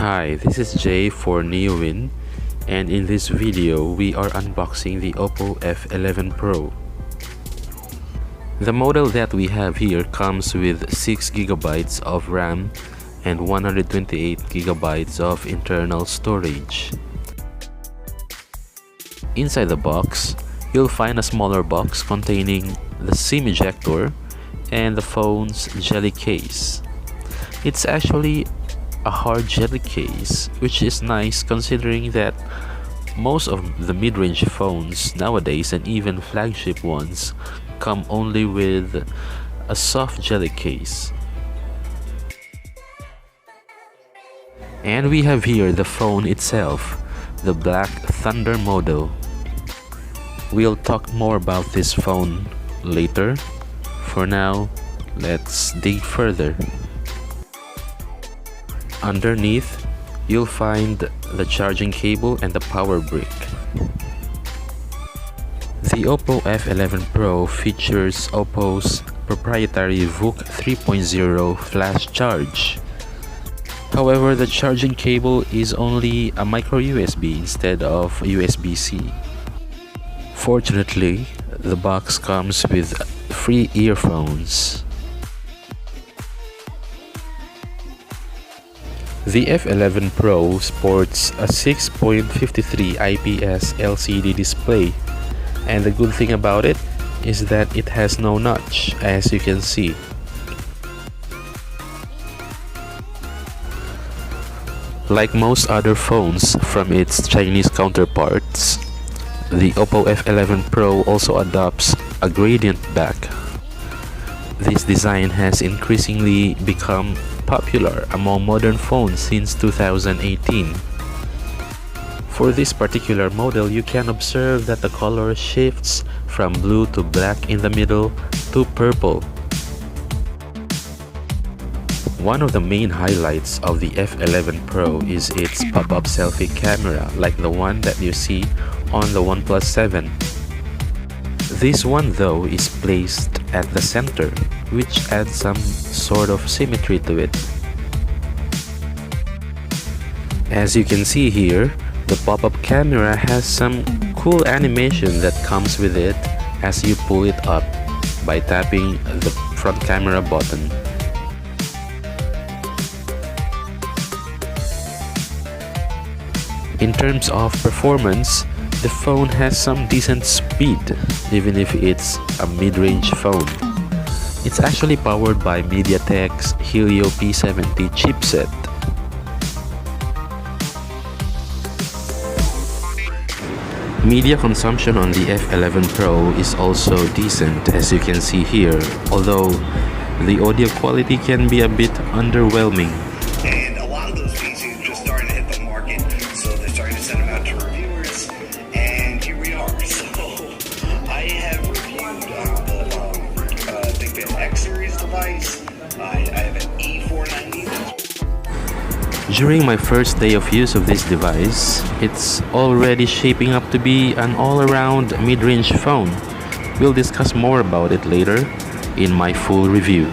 Hi, this is Jay for NeoWin, and in this video we are unboxing the OPPO F11 Pro. The model that we have here comes with 6GB of RAM and 128GB of internal storage. Inside the box, you'll find a smaller box containing the SIM ejector and the phone's jelly case. It's actually a hard jelly case, which is nice considering that most of the mid-range phones nowadays and even flagship ones come only with a soft jelly case. And we have here the phone itself, the Black Thunder model. We'll talk more about this phone later. For now, let's dig further. Underneath, you'll find the charging cable and the power brick. The OPPO F11 Pro features OPPO's proprietary VOOC 3.0 flash charge. However, the charging cable is only a micro USB instead of USB-C. Fortunately, the box comes with free earphones. The F11 Pro sports a 6.53 IPS LCD display, and the good thing about it is that it has no notch, as you can see. Like most other phones from its Chinese counterparts, the OPPO F11 Pro also adopts a gradient back. This design has increasingly become popular among modern phones since 2018. For this particular model, you can observe that the color shifts from blue to black in the middle to purple. One of the main highlights of the F11 Pro is its pop-up selfie camera, like the one that you see on the OnePlus 7. This one though is placed at the center, which adds some sort of symmetry to it. As you can see here, the pop-up camera has some cool animation that comes with it as you pull it up by tapping the front camera button. In terms of performance, the phone has some decent speed, even if it's a mid-range phone. It's actually powered by MediaTek's Helio P70 chipset. Media consumption on the F11 Pro is also decent, as you can see here, although the audio quality can be a bit underwhelming. And a lot of those PCs just starting to hit the market, so they're starting to send them out to reviewers, and here we are. So I have reviewed the Big Ben X series device. I have an E490. During my first day of use of this device, it's already shaping up to be an all-around mid-range phone. We'll discuss more about it later in my full review.